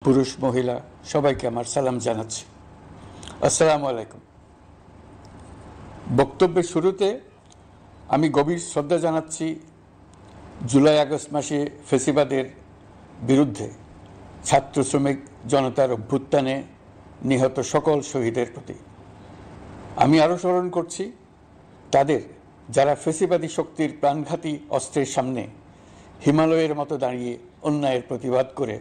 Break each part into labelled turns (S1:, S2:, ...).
S1: পুরুষ মহিলা সবাইকে আমার সালাম জানাচ্ছি। আসসালামু আলাইকুম। বক্তব্যের শুরুতে আমি গভীর শ্রদ্ধা জানাচ্ছি জুলাই আগস্ট মাসে ফ্যাসিবাদের বিরুদ্ধে ছাত্র শ্রমিক জনতার অভ্যুত্থানে নিহত সকল শহীদের প্রতি। আমি আরও স্মরণ করছি তাদের যারা ফ্যাসিবাদী শক্তির প্রাণঘাতী অস্ত্রের সামনে হিমালয়ের মতো দাঁড়িয়ে অন্যায়ের প্রতিবাদ করে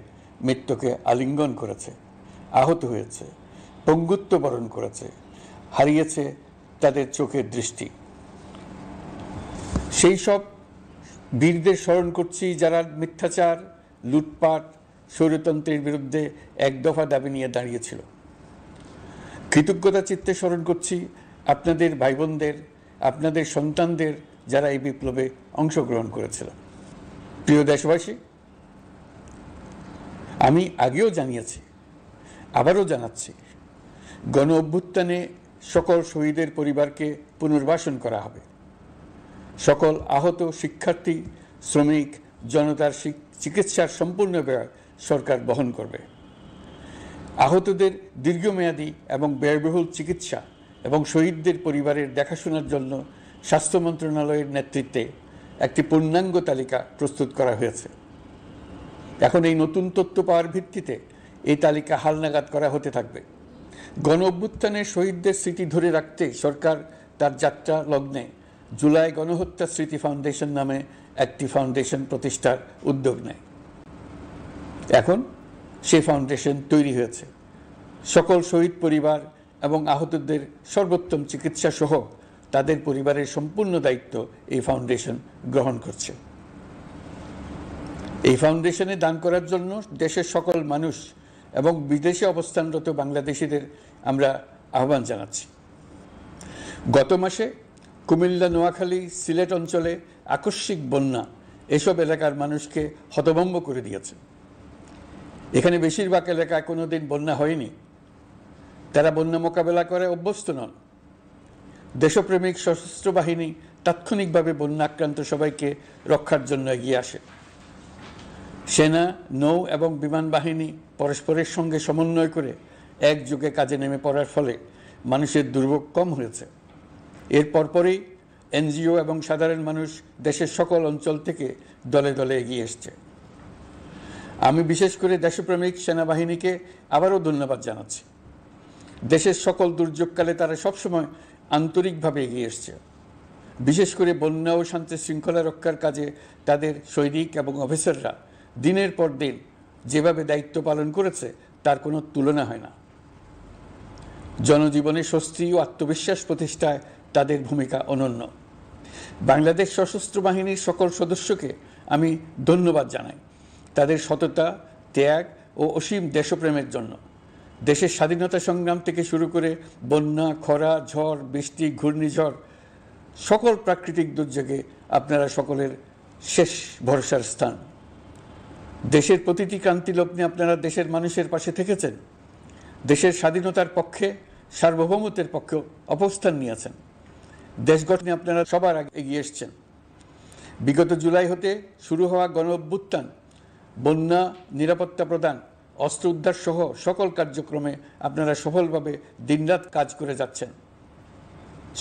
S1: মৃত্যুকে আলিঙ্গন করেছে, আহত হয়েছে, পঙ্গুত্ব বরণ করেছে, হারিয়েছে তাদের চোখের দৃষ্টি। সেই সব বীরদের স্মরণ করছি যারা মিথ্যাচার, লুটপাট, স্বৈরতন্ত্রের বিরুদ্ধে এক দফা দাবি নিয়ে দাঁড়িয়েছিল। কৃতজ্ঞতা চিত্তে স্মরণ করছি আপনাদের ভাই বোনদের, আপনাদের সন্তানদের যারা এই বিপ্লবে অংশগ্রহণ করেছিল। প্রিয় দেশবাসী, আমি আগেও জানিয়েছি, আবারও জানাচ্ছি, গণ অভ্যুত্থানে সকল শহীদের পরিবারকে পুনর্বাসন করা হবে। সকল আহত শিক্ষার্থী, শ্রমিক জনতার চিকিৎসার সম্পূর্ণ ব্যয় সরকার বহন করবে। আহতদের দীর্ঘমেয়াদী এবং ব্যয়বহুল চিকিৎসা এবং শহীদদের পরিবারের দেখাশোনার জন্য স্বাস্থ্য মন্ত্রণালয়ের নেতৃত্বে একটি পূর্ণাঙ্গ তালিকা প্রস্তুত করা হয়েছে। এখন এই নতুন তথ্য পাওয়ার ভিত্তিতে এই তালিকা হালনাগাদ করা হতে থাকবে। গণ অভ্যুত্থানের শহীদদের স্মৃতি ধরে রাখতে সরকার তার যাত্রা লগ্নে জুলাই গণহত্যা স্মৃতি ফাউন্ডেশন নামে একটি ফাউন্ডেশন প্রতিষ্ঠার উদ্যোগ নেয়। এখন সেই ফাউন্ডেশন তৈরি হয়েছে। সকল শহীদ পরিবার এবং আহতদের সর্বোত্তম চিকিৎসা সহ তাদের পরিবারের সম্পূর্ণ দায়িত্ব এই ফাউন্ডেশন গ্রহণ করছে। এই ফাউন্ডেশনে দান করার জন্য দেশের সকল মানুষ এবং বিদেশে অবস্থানরত বাংলাদেশিদের আমরা আহ্বান জানাচ্ছি। গত মাসে কুমিল্লা, নোয়াখালী, সিলেট অঞ্চলে আকস্মিক বন্যা এসব এলাকার মানুষকে হতভম্ব করে দিয়েছে। এখানে বেশিরভাগ এলাকায় কোনোদিন বন্যা হয়নি। তারা বন্যা মোকাবেলা করে অভ্যস্ত নন। দেশপ্রেমিক সশস্ত্র বাহিনী তাৎক্ষণিকভাবে বন্যা আক্রান্ত সবাইকে রক্ষার জন্য এগিয়ে আসে। সেনা, নৌ এবং বিমান বাহিনী পরস্পরের সঙ্গে সমন্বয় করে একযোগে কাজে নেমে পড়ার ফলে মানুষের দুর্ভোগ কম হয়েছে। এর পরপরই এনজিও এবং সাধারণ মানুষ দেশের সকল অঞ্চল থেকে দলে দলে এগিয়ে এসছে। আমি বিশেষ করে দেশপ্রেমিক সেনাবাহিনীকে আবারও ধন্যবাদ জানাচ্ছি। দেশের সকল দুর্যোগকালে তারা সবসময় আন্তরিকভাবে এগিয়ে এসছে। বিশেষ করে বন্যা ও শান্তি শৃঙ্খলা রক্ষার কাজে তাদের সৈনিক এবং অফিসাররা দিনের পর দিন যেভাবে দায়িত্ব পালন করেছে তার কোনো তুলনা হয় না। জনজীবনে স্বস্তি ও আত্মবিশ্বাস প্রতিষ্ঠায় তাদের ভূমিকা অনন্য। বাংলাদেশ সশস্ত্র বাহিনীর সকল সদস্যকে আমি ধন্যবাদ জানাই তাদের সততা, ত্যাগ ও অসীম দেশপ্রেমের জন্য। দেশের স্বাধীনতা সংগ্রাম থেকে শুরু করে বন্যা, খরা, ঝড়, বৃষ্টি, ঘূর্ণিঝড়, সকল প্রাকৃতিক দুর্যোগে আপনারা সকলের শেষ ভরসার স্থান। দেশের প্রতিটি ক্রান্তি লগ্নে আপনারা দেশের মানুষের পাশে থেকেছেন। দেশের স্বাধীনতার পক্ষে, সার্বভৌমত্বের পক্ষে অবস্থান নিয়েছেন। দেশ গঠনে আপনারা সবার আগে এগিয়ে এসছেন। বিগত জুলাই হতে শুরু হওয়া গণ অভ্যুত্থান, বন্যা নিরাপত্তা প্রদান, অস্ত্র উদ্ধার সহ সকল কার্যক্রমে আপনারা সফলভাবে দিনরাত কাজ করে যাচ্ছেন।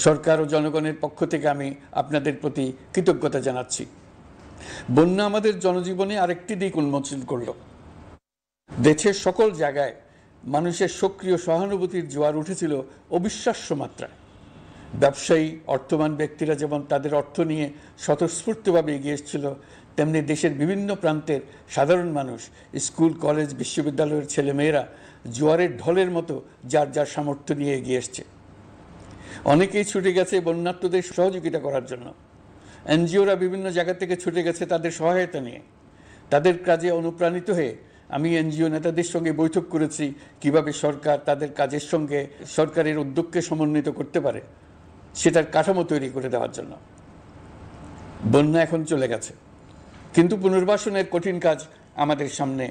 S1: সরকার ও জনগণের পক্ষ থেকে আমি আপনাদের প্রতি কৃতজ্ঞতা জানাচ্ছি। বন্যা আমাদের জনজীবনে আরেকটি দিক উন্মোচন করল। দেশের সকল জায়গায় মানুষের সক্রিয় সহানুভূতির জোয়ার উঠেছিল অবিশ্বাস্য মাত্রায়। ব্যবসায়ী, অর্থবান ব্যক্তিরা যেমন তাদের অর্থ নিয়ে স্বতঃস্ফূর্তভাবে এগিয়ে এসেছিল, তেমনি দেশের বিভিন্ন প্রান্তের সাধারণ মানুষ, স্কুল, কলেজ, বিশ্ববিদ্যালয়ের ছেলেমেয়েরা জোয়ারের ঢলের মতো যার যার সামর্থ্য নিয়ে এগিয়ে এসছে। অনেকেই ছুটে গেছে বন্যার্তদের সহযোগিতা করার জন্য। এনজিওরা বিভিন্ন জায়গা থেকে ছুটে গেছে তাদের সহায়তা নিয়ে। তাদের কাজে অনুপ্রাণিত হয়ে আমি এনজিও নেতাদের সঙ্গে বৈঠক করেছি কিভাবে সরকার তাদের কাজের সঙ্গে সরকারের উদ্যোগকে সমন্বিত করতে পারে, সেটার কাঠামো তৈরি করে দেওয়ার জন্য। বন্যা এখন চলে গেছে, কিন্তু পুনর্বাসনের কঠিন কাজ আমাদের সামনে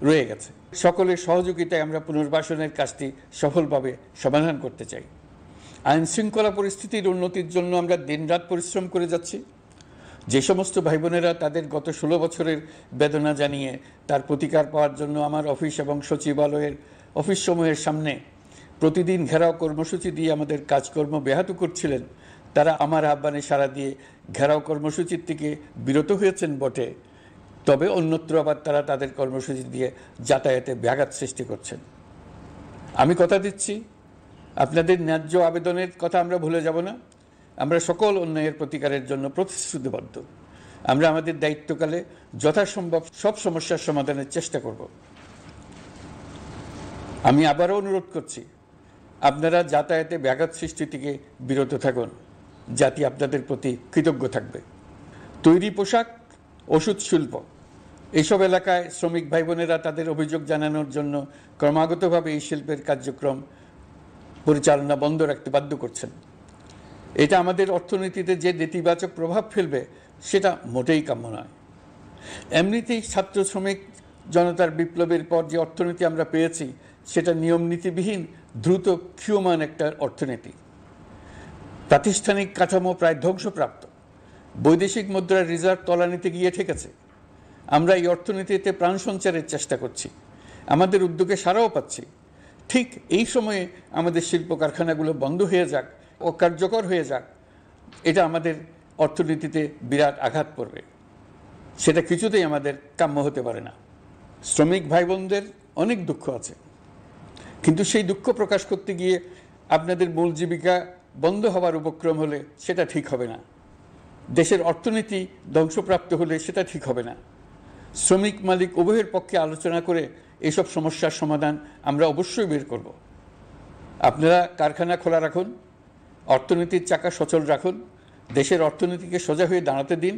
S1: রয়ে গেছে। সকলের সহযোগিতায় আমরা পুনর্বাসনের কাজটি সফলভাবে সমাধান করতে চাই। আইন শৃঙ্খলা পরিস্থিতির উন্নতির জন্য আমরা দিনরাত পরিশ্রম করে যাচ্ছি। যে সমস্ত ভাই বোনেরা তাদের গত 16 বছরের বেদনা জানিয়ে তার প্রতিকার পাওয়ার জন্য আমার অফিস এবং সচিবালয়ের অফিসসমূহের সামনে প্রতিদিন ঘেরাও কর্মসূচি দিয়ে আমাদের কাজকর্ম ব্যাহত করছিলেন, তারা আমার আহ্বানে সাড়া দিয়ে ঘেরাও কর্মসূচির থেকে বিরত হয়েছেন বটে, তবে অন্যত্র আবার তারা তাদের কর্মসূচি দিয়ে যাতায়াতে ব্যাঘাত সৃষ্টি করছেন। আমি কথা দিচ্ছি, আপনাদের ন্যায্য আবেদনের কথা আমরা ভুলে যাব না। আমরা সকল অন্যায়ের প্রতিকারের জন্য প্রতিশ্রুতিবদ্ধ। আমরা আমাদের দায়িত্বকালে যথাসম্ভব সব সমস্যার সমাধানের চেষ্টা করব। আমি আবারও অনুরোধ করছি, আপনারা যাতায়াতে ব্যাঘাত সৃষ্টি থেকে বিরত থাকুন। জাতি আপনাদের প্রতি কৃতজ্ঞ থাকবে। তৈরি পোশাক, ওষুধ শিল্প, এইসব এলাকায় শ্রমিক ভাই বোনেরা তাদের অভিযোগ জানানোর জন্য ক্রমাগতভাবে এই শিল্পের কার্যক্রম পরিচালনা বন্ধ রাখতে বাধ্য করছেন। এটা আমাদের অর্থনীতিতে যে নেতিবাচক প্রভাব ফেলবে সেটা মোটেই কাম্য নয়। এমনিতেই ছাত্র শ্রমিক জনতার বিপ্লবের পর যে অর্থনীতি আমরা পেয়েছি সেটা নিয়ম নীতিবিহীন, দ্রুত ক্ষীয়মান একটা অর্থনীতি। প্রাতিষ্ঠানিক কাঠামো প্রায় ধ্বংসপ্রাপ্ত। বৈদেশিক মুদ্রার রিজার্ভ তলানিতে গিয়ে ঠেকেছে। আমরা এই অর্থনীতিতে প্রাণ সঞ্চারের চেষ্টা করছি, আমাদের উদ্যোগে সাড়াও পাচ্ছি। ঠিক এই সময়ে আমাদের শিল্প কারখানাগুলো বন্ধ হয়ে যাক, অকার্যকর হয়ে যাক, এটা আমাদের অর্থনীতিতে বিরাট আঘাত পড়বে। সেটা কিছুতেই আমাদের কাম্য হতে পারে না। শ্রমিক ভাই বোনদের অনেক দুঃখ আছে, কিন্তু সেই দুঃখ প্রকাশ করতে গিয়ে আপনাদের মূল জীবিকা বন্ধ হওয়ার উপক্রম হলে সেটা ঠিক হবে না। দেশের অর্থনীতি ধ্বংসপ্রাপ্ত হলে সেটা ঠিক হবে না। শ্রমিক মালিক উভয়ের পক্ষে আলোচনা করে এসব সমস্যার সমাধান আমরা অবশ্যই বের করব। আপনারা কারখানা খোলা রাখুন, অর্থনীতির চাকা সচল রাখুন, দেশের অর্থনীতিকে সোজা হয়ে দাঁড়াতে দিন।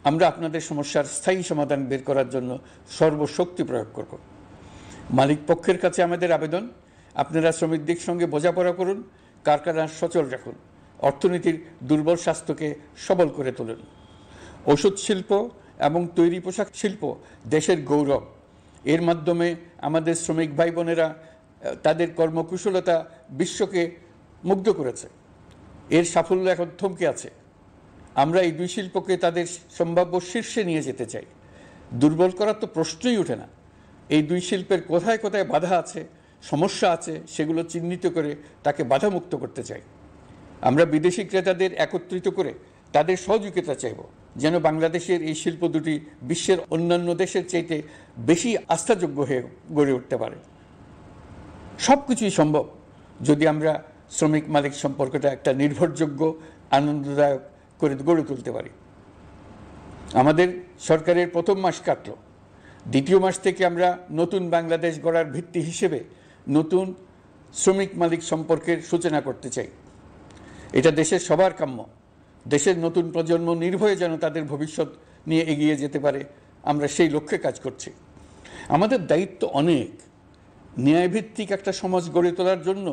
S1: আমরা আপনাদের সমস্যার স্থায়ী সমাধান বের করার জন্য সর্বশক্তি প্রয়োগ করব। মালিক পক্ষের কাছে আমাদের আবেদন, আপনারা শ্রমিকদের সঙ্গে বোঝাপড়া করুন, কারখানা সচল রাখুন, অর্থনীতির দুর্বল স্বাস্থ্যকে সবল করে তুলুন। ওষুধ শিল্প এবং তৈরি পোশাক শিল্প দেশের গৌরব। এর মাধ্যমে আমাদের শ্রমিক ভাই বোনেরা তাদের কর্মকুশলতা বিশ্বকে মুগ্ধ করেছে। এর সাফল্য এখন থমকে আছে। আমরা এই দুই শিল্পকে তাদের সম্ভাব্য শীর্ষে নিয়ে যেতে চাই। দুর্বল করার তো প্রশ্নই ওঠে না। এই দুই শিল্পের কোথায় কোথায় বাধা আছে, সমস্যা আছে, সেগুলো চিহ্নিত করে তাকে বাধামুক্ত করতে চাই। আমরা বিদেশি ক্রেতাদের একত্রিত করে তাদের সহযোগিতা চাইব, যেন বাংলাদেশের এই শিল্প দুটি বিশ্বের অন্যান্য দেশের চাইতে বেশি আস্থাযোগ্য হয়ে গড়ে উঠতে পারে। সব কিছুই সম্ভব যদি আমরা শ্রমিক মালিক সম্পর্কটা একটা নির্ভরযোগ্য, আনন্দদায়ক করে গড়ে তুলতে পারি। আমাদের সরকারের প্রথম মাস কাটল, দ্বিতীয় মাস থেকে আমরা নতুন বাংলাদেশ গড়ার ভিত্তি হিসেবে নতুন শ্রমিক মালিক সম্পর্কের সূচনা করতে চাই। এটা দেশের সবার কাম্য। দেশের নতুন প্রজন্ম নির্ভয়ে যেন তাদের ভবিষ্যৎ নিয়ে এগিয়ে যেতে পারে, আমরা সেই লক্ষ্যে কাজ করছি। আমাদের দায়িত্ব অনেক। ন্যায়ভিত্তিক একটা সমাজ গড়ে তোলার জন্য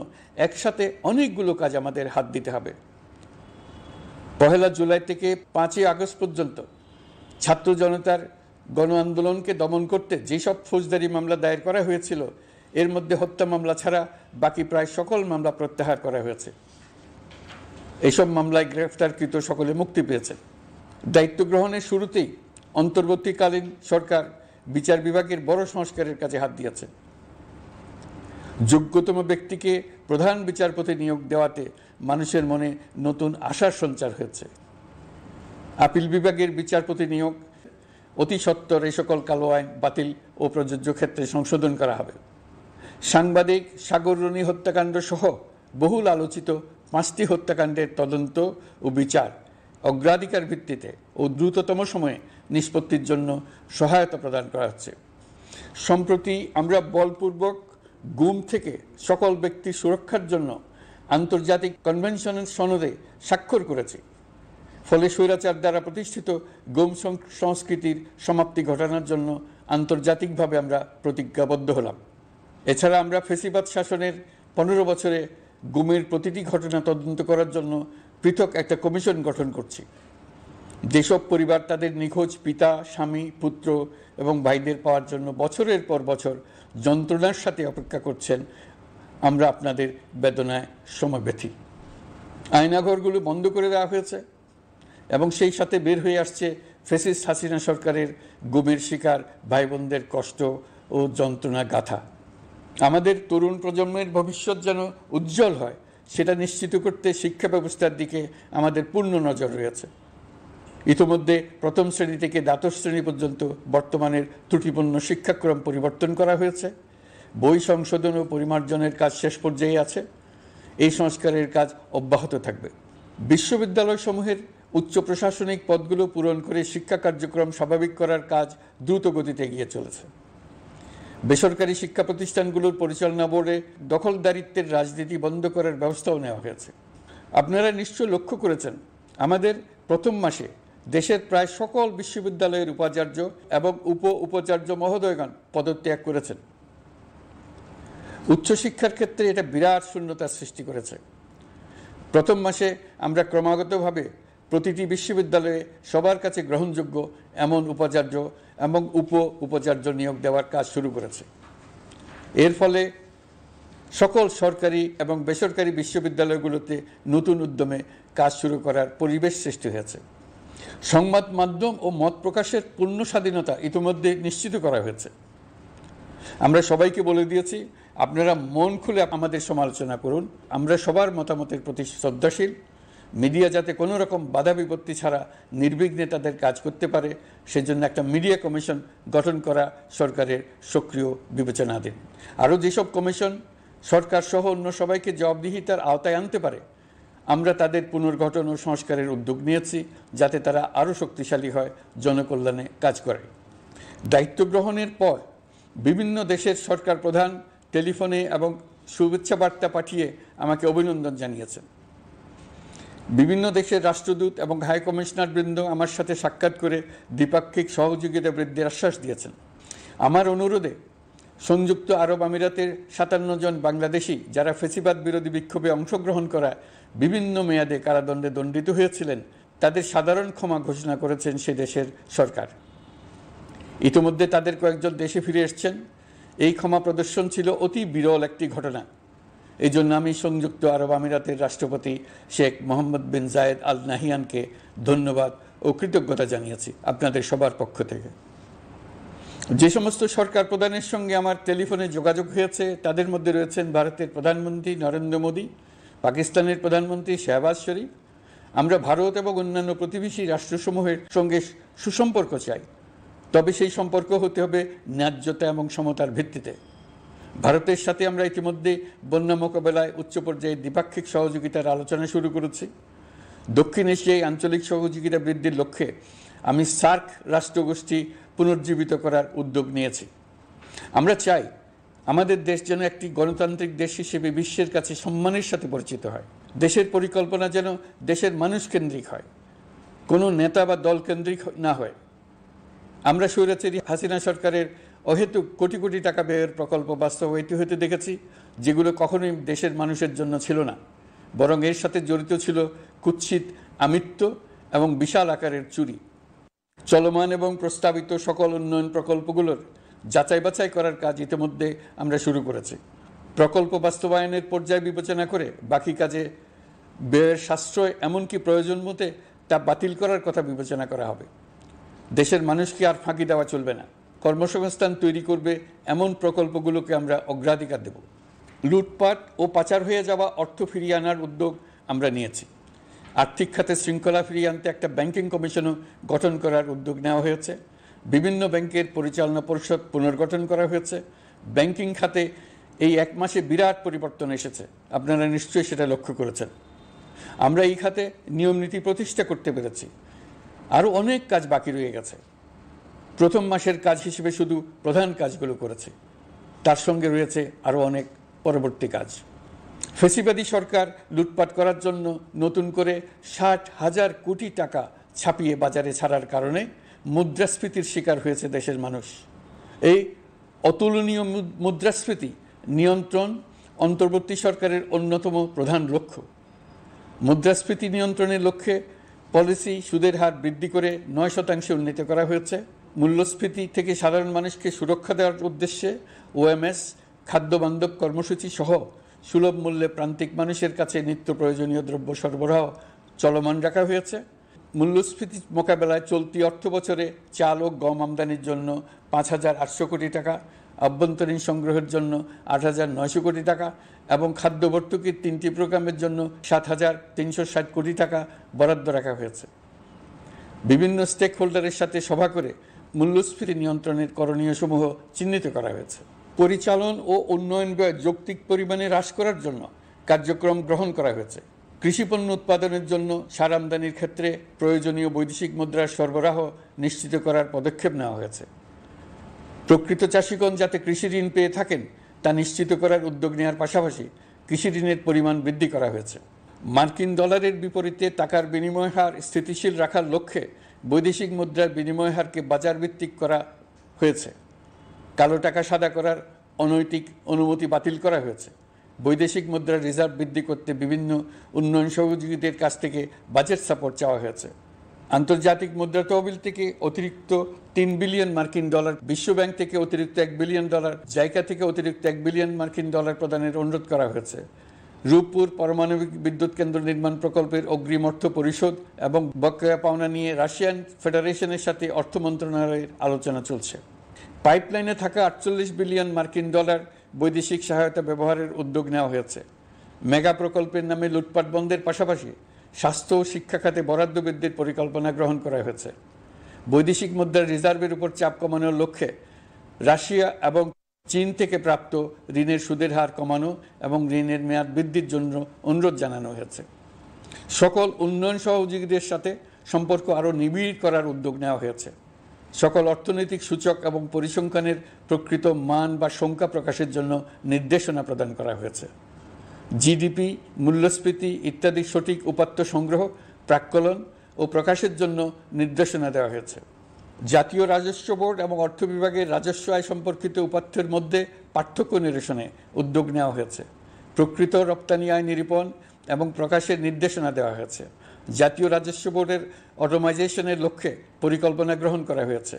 S1: একসাথে অনেকগুলো কাজ আমাদের হাত দিতে হবে। 1 জুলাই থেকে 5 আগস্ট পর্যন্ত ছাত্র জনতার গণ আন্দোলনকে দমন করতে যেসব ফৌজদারি মামলা দায়ের করা হয়েছিল, এর মধ্যে হত্যা মামলা ছাড়া বাকি প্রায় সকল মামলা প্রত্যাহার করা হয়েছে। এইসব মামলায় গ্রেফতারকৃত সকলে মুক্তি পেয়েছে। দায়িত্ব গ্রহণের শুরুতেই অন্তর্বর্তীকালীন সরকার বিচার বিভাগের বড় সংস্কারের কাজে হাত দিয়েছে। যোগ্যতম ব্যক্তিকে প্রধান বিচারপতি নিয়োগ দেওয়াতে মানুষের মনে নতুন আশার সঞ্চার হয়েছে। আপিল বিভাগের বিচারপতি নিয়োগ অতি সত্বর এই সকল কালো আইন বাতিল ও প্রযোজ্য ক্ষেত্রে সংশোধন করা হবে। সাংবাদিক সাগর রনি হত্যাকাণ্ড সহ বহুল আলোচিত 5টি হত্যাকাণ্ডের তদন্ত ও বিচার অগ্রাধিকার ভিত্তিতে ও দ্রুততম সময়ে নিষ্পত্তির জন্য সহায়তা প্রদান করা হচ্ছে। সম্প্রতি আমরা বলপূর্বক গুম থেকে সকল ব্যক্তির সুরক্ষার জন্য আন্তর্জাতিক কনভেনশনের সনদে স্বাক্ষর করেছি। ফলে স্বৈরাচার দ্বারা প্রতিষ্ঠিত গুম সংস্কৃতির সমাপ্তি ঘটানোর জন্য আন্তর্জাতিকভাবে আমরা প্রতিজ্ঞাবদ্ধ হলাম। এছাড়া আমরা ফেসিবাদ শাসনের 15 বছরে গুমের প্রতিটি ঘটনা তদন্ত করার জন্য পৃথক একটা কমিশন গঠন করছি। যেসব পরিবার তাদের নিখোঁজ পিতা, স্বামী, পুত্র এবং ভাইদের পাওয়ার জন্য বছরের পর বছর যন্ত্রণার সাথে অপেক্ষা করছেন, আমরা আপনাদের বেদনায় সমব্যথী। আয়নাঘরগুলো বন্ধ করে দেওয়া হয়েছে। এবং সেই সাথে বের হয়ে আসছে ফ্যাসিস্ট হাসিনা সরকারের গুমের শিকার ভাই বোনদের কষ্ট ও যন্ত্রণা গাথা। আমাদের তরুণ প্রজন্মের ভবিষ্যৎ যেন উজ্জ্বল হয় সেটা নিশ্চিত করতে শিক্ষা ব্যবস্থার দিকে আমাদের পূর্ণ নজর রয়েছে। ইতিমধ্যে প্রথম শ্রেণী থেকে দ্বাদশ শ্রেণী পর্যন্ত বর্তমানের ত্রুটিপূর্ণ শিক্ষাক্রম পরিবর্তন করা হয়েছে। বই সংশোধন ও পরিমার্জনের কাজ শেষ পর্যায়ে আছে। এই সংস্কারের কাজ অব্যাহত থাকবে। বিশ্ববিদ্যালয়সমূহের উচ্চ প্রশাসনিক পদগুলো পূরণ করে শিক্ষা কার্যক্রম স্বাভাবিক করার কাজ দ্রুত গতিতে এগিয়ে চলেছে। বেসরকারি শিক্ষা প্রতিষ্ঠানগুলোর পরিচালনা বোর্ডে দখলদারিত্বের রাজনীতি বন্ধ করার ব্যবস্থাও নেওয়া হয়েছে। আপনারা নিশ্চয় লক্ষ্য করেছেন, আমাদের প্রথম মাসে দেশের প্রায় সকল বিশ্ববিদ্যালয়ের উপাচার্য এবং উপাচার্য মহোদয়গণ পদত্যাগ করেছেন। উচ্চশিক্ষার ক্ষেত্রে এটা বিরাট শূন্যতার সৃষ্টি করেছে। প্রথম মাসে আমরা ক্রমাগতভাবে প্রতিটি বিশ্ববিদ্যালয়ে সবার কাছে গ্রহণযোগ্য এমন উপাচার্য এবং উপাচার্য নিয়োগ দেওয়ার কাজ শুরু করেছে। এর ফলে সকল সরকারি এবং বেসরকারি বিশ্ববিদ্যালয়গুলোতে নতুন উদ্যমে কাজ শুরু করার পরিবেশ সৃষ্টি হয়েছে। সংবাদ মাধ্যম ও মত প্রকাশের পূর্ণ স্বাধীনতা ইতিমধ্যে নিশ্চিত করা হয়েছে। আমরা সবাইকে বলে দিয়েছি, আপনারা মন খুলে আমাদের সমালোচনা করুন, আমরা সবার মতামতের প্রতি শ্রদ্ধাশীল। মিডিয়া যাতে কোনো রকম বাধা বিপত্তি ছাড়া নির্বিঘ্নে তাদের কাজ করতে পারে সেজন্য একটা মিডিয়া কমিশন গঠন করা সরকারের সক্রিয় বিবেচনাধীন। আরও যেসব কমিশন সরকার সহ অন্য সবাইকে জবাবদিহিতার আওতায় আনতে পারে, আমরা তাদের পুনর্গঠন ও সংস্কারের উদ্যোগ নিয়েছি যাতে তারা আরও শক্তিশালী হয়, জনকল্যাণে কাজ করে। দায়িত্ব গ্রহণের পর বিভিন্ন দেশের সরকার প্রধান টেলিফোনে এবং শুভেচ্ছা বার্তা পাঠিয়ে আমাকে অভিনন্দন জানিয়েছেন। বিভিন্ন দেশের রাষ্ট্রদূত এবং হাই কমিশনার বৃন্দ আমার সাথে সাক্ষাৎ করে দ্বিপাক্ষিক সহযোগিতা বৃদ্ধির আশ্বাস দিয়েছেন। আমার অনুরোধে সংযুক্ত আরব আমিরাতের 57 জন বাংলাদেশি যারা ফ্যাসিবাদ বিরোধী বিক্ষোভে অংশগ্রহণ করা বিভিন্ন মেয়াদে কারাদণ্ডে দণ্ডিত হয়েছিলেন, তাদের সাধারণ ক্ষমা ঘোষণা করেছেন সে দেশের সরকার। ইতিমধ্যে তাদের কয়েকজন দেশে ফিরে এসেছেন। এই ক্ষমা প্রদর্শন ছিল অতি বিরল একটি ঘটনা। এই জন্য আমি সংযুক্ত আরব আমিরাতের রাষ্ট্রপতি শেখ মোহাম্মদ বিন জায়েদ আল নাহিয়ানকে ধন্যবাদ ও কৃতজ্ঞতা জানিয়েছি আপনাদের সবার পক্ষ থেকে। যে সমস্ত সরকার প্রধানের সঙ্গে আমার টেলিফোনে যোগাযোগ হয়েছে তাদের মধ্যে রয়েছেন ভারতের প্রধানমন্ত্রী নরেন্দ্র মোদী, পাকিস্তানের প্রধানমন্ত্রী শাহবাজ শরীফ। আমরা ভারত এবং অন্যান্য প্রতিবেশী রাষ্ট্রসমূহের সঙ্গে সুসম্পর্ক চাই, তবে সেই সম্পর্ক হতে হবে ন্যায্যতা এবং সমতার ভিত্তিতে। ভারতের সাথে আমরা ইতিমধ্যে বন্যা মোকাবেলায় উচ্চ পর্যায়ে দ্বিপাক্ষিক সহযোগিতার আলোচনা শুরু করেছি। দক্ষিণ এশিয়ায় আঞ্চলিক সহযোগিতা বৃদ্ধির লক্ষ্যে আমি সার্ক রাষ্ট্রগোষ্ঠী পুনর্জীবিত করার উদ্যোগ নিয়েছি। আমরা চাই আমাদের দেশ যেন একটি গণতান্ত্রিক দেশ হিসেবে বিশ্বের কাছে সম্মানের সাথে পরিচিত হয়। দেশের পরিকল্পনা যেন দেশের মানুষ কেন্দ্রিক হয়, কোনো নেতা বা দল কেন্দ্রিক না হয়। আমরা স্বৈরাচারী হাসিনা সরকারের অহেতুক কোটি কোটি টাকা ব্যয়ের প্রকল্প বাস্তবায়িত হতে দেখেছি, যেগুলো কখনোই দেশের মানুষের জন্য ছিল না, বরং এর সাথে জড়িত ছিল কুৎসিত আমিত্ব এবং বিশাল আকারের চুরি। চলমান এবং প্রস্তাবিত সকল উন্নয়ন প্রকল্পগুলোর যাচাই বাছাই করার কাজ ইতিমধ্যে আমরা শুরু করেছি। প্রকল্প বাস্তবায়নের পর্যায় বিবেচনা করে বাকি কাজে ব্যয়ের সাশ্রয় এমনকি প্রয়োজন মতে তা বাতিল করার কথা বিবেচনা করা হবে। দেশের মানুষকে আর ফাঁকি দেওয়া চলবে না। কর্মসংস্থান তৈরি করবে এমন প্রকল্পগুলোকে আমরা অগ্রাধিকার দেব। লুটপাট ও পাচার হয়ে যাওয়া অর্থ ফিরিয়ে আনার উদ্যোগ আমরা নিয়েছি। আর্থিক খাতে শৃঙ্খলা ফিরিয়ে আনতে একটা ব্যাংকিং কমিশনও গঠন করার উদ্যোগ নেওয়া হয়েছে। বিভিন্ন ব্যাংকের পরিচালনা পরিষদ পুনর্গঠন করা হয়েছে। ব্যাংকিং খাতে এই এক মাসে বিরাট পরিবর্তন এসেছে, আপনারা নিশ্চয়ই সেটা লক্ষ্য করেছেন। আমরা এই খাতে নিয়মনীতি প্রতিষ্ঠা করতে পেরেছি। আরও অনেক কাজ বাকি রয়ে গেছে। প্রথম মাসের কাজ হিসেবে শুধু প্রধান কাজগুলো করেছে, তার সঙ্গে রয়েছে আরও অনেক পরবর্তী কাজ। ফ্যাসিবাদী সরকার লুটপাট করার জন্য নতুন করে 60,000 কোটি টাকা ছাপিয়ে বাজারে ছাড়ার কারণে মুদ্রাস্ফীতির শিকার হয়েছে দেশের মানুষ। এই অতুলনীয় মুদ্রাস্ফীতি নিয়ন্ত্রণ অন্তর্বর্তী সরকারের অন্যতম প্রধান লক্ষ্য। মুদ্রাস্ফীতি নিয়ন্ত্রণের লক্ষ্যে পলিসি সুদের হার বৃদ্ধি করে 9% উন্নীত করা হয়েছে। মূল্যস্ফীতি থেকে সাধারণ মানুষকে সুরক্ষা দেওয়ার উদ্দেশ্যে ওএমএস খাদ্যবান্ধব কর্মসূচি সহ সুলভ মূল্যে প্রান্তিক মানুষের কাছে নিত্য প্রয়োজনীয় দ্রব্য সরবরাহ চলমান রাখা হয়েছে। মূল্যস্ফীতি মোকাবেলায় চলতি অর্থবছরে চাল ও গম আমদানির জন্য 5,800 কোটি টাকা, আভ্যন্তরীণ সংগ্রহের জন্য 8,900 কোটি টাকা এবং খাদ্য ভর্তুকির 3টি প্রোগ্রামের জন্য 7,360 কোটি টাকা বরাদ্দ রাখা হয়েছে। বিভিন্ন স্টেক হোল্ডারের সাথে সভা করে মূল্যস্ফীতি নিয়ন্ত্রণের করণীয়সমূহ চিহ্নিত করা হয়েছে। পরিচালন ও উন্নয়ন ব্যয় যৌক্তিক পরিমাণে হ্রাস করার জন্য কার্যক্রম গ্রহণ করা হয়েছে। কৃষিপণ্য উৎপাদনের জন্য সার আমদানির ক্ষেত্রে প্রয়োজনীয় বৈদেশিক মুদ্রার সরবরাহ নিশ্চিত করার পদক্ষেপ নেওয়া হয়েছে। প্রকৃত চাষিগণ যাতে কৃষি ঋণ পেয়ে থাকেন তা নিশ্চিত করার উদ্যোগ নেওয়ার পাশাপাশি কৃষি ঋণের পরিমাণ বৃদ্ধি করা হয়েছে। মার্কিন ডলারের বিপরীতে টাকার বিনিময় হার স্থিতিশীল রাখার লক্ষ্যে বৈদেশিক মুদ্রার বিনিময় হারকে বাজার ভিত্তিক করা হয়েছে। কালো টাকা সাদা করার অনৈতিক অনুমতি বাতিল করা হয়েছে। বৈদেশিক মুদ্রার রিজার্ভ বৃদ্ধি করতে বিভিন্ন উন্নয়ন সহযোগীদের কাছ থেকে বাজেট সাপোর্ট চাওয়া হয়েছে। আন্তর্জাতিক মুদ্রা তহবিল থেকে অতিরিক্ত 3 বিলিয়ন মার্কিন ডলার, বিশ্বব্যাংক থেকে অতিরিক্ত 1 বিলিয়ন ডলার, জাইকা থেকে অতিরিক্ত 1 বিলিয়ন মার্কিন ডলার প্রদানের অনুরোধ করা হয়েছে। রূপপুর পারমাণবিক বিদ্যুৎ কেন্দ্র নির্মাণ প্রকল্পের অগ্রিম অর্থ পরিশোধ এবং বকেয়া পাওনা নিয়ে রাশিয়ান ফেডারেশনের সাথে অর্থ মন্ত্রণালয়ের আলোচনা চলছে। পাইপলাইনে থাকা 48 বিলিয়ন মার্কিন ডলার বৈদেশিক সহায়তা ব্যবহারের উদ্যোগ নেওয়া হয়েছে। মেগা প্রকল্পের নামে লুটপাট বন্ধের পাশাপাশি স্বাস্থ্য ও শিক্ষা খাতে বরাদ্দ বৃদ্ধির পরিকল্পনা গ্রহণ করা হয়েছে। বৈদেশিক মুদ্রার রিজার্ভের উপর চাপ কমানোর লক্ষ্যে রাশিয়া এবং চীন থেকে প্রাপ্ত ঋণের সুদের হার কমানো এবং ঋণের মেয়াদ বৃদ্ধির জন্য অনুরোধ জানানো হয়েছে। সকল উন্নয়ন সহযোগীদের সাথে সম্পর্ক আরও নিবিড় করার উদ্যোগ নেওয়া হয়েছে। সকল অর্থনৈতিক সূচক এবং পরিসংখ্যানের প্রকৃত মান বা সংখ্যা প্রকাশের জন্য নির্দেশনা প্রদান করা হয়েছে। জিডিপি, মূল্যস্ফীতি ইত্যাদি সঠিক উপাত্ত সংগ্রহ, প্রাক্কলন ও প্রকাশের জন্য নির্দেশনা দেওয়া হয়েছে। জাতীয় রাজস্ব বোর্ড এবং অর্থ বিভাগের রাজস্ব আয় সম্পর্কিত উপাত্তের মধ্যে পার্থক্য নিরসনে উদ্যোগ নেওয়া হয়েছে। প্রকৃত রপ্তানি আয় নিরূপণ এবং প্রকাশের নির্দেশনা দেওয়া হয়েছে। জাতীয় রাজস্ব বোর্ডের অটোমাইজেশনের লক্ষ্যে পরিকল্পনা গ্রহণ করা হয়েছে।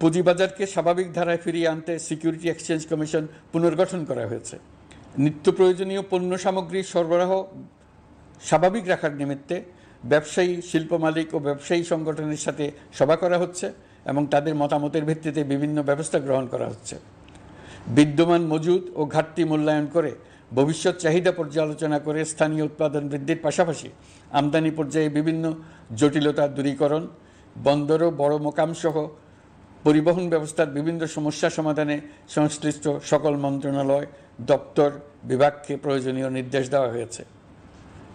S1: পুঁজিবাজারকে স্বাভাবিক ধারায় ফিরিয়ে আনতে সিকিউরিটি এক্সচেঞ্জ কমিশন পুনর্গঠন করা হয়েছে। নিত্য প্রয়োজনীয় পণ্য সামগ্রীর সরবরাহ স্বাভাবিক রাখার নিমিত্তে ব্যবসায়ী, শিল্প মালিক ও ব্যবসায়ী সংগঠনের সাথে সভা করা হচ্ছে এবং তাদের মতামতের ভিত্তিতে বিভিন্ন ব্যবস্থা গ্রহণ করা হচ্ছে। বিদ্যমান মজুদ ও ঘাটতি মূল্যায়ন করে ভবিষ্যৎ চাহিদা পর্যালোচনা করে স্থানীয় উৎপাদন বৃদ্ধির পাশাপাশি আমদানি পর্যায়ে বিভিন্ন জটিলতা দূরীকরণ, বন্দর ও বড় মোকামসহ পরিবহন ব্যবস্থার বিভিন্ন সমস্যা সমাধানে সংশ্লিষ্ট সকল মন্ত্রণালয়, দপ্তর, বিভাগকে প্রয়োজনীয় নির্দেশ দেওয়া হয়েছে।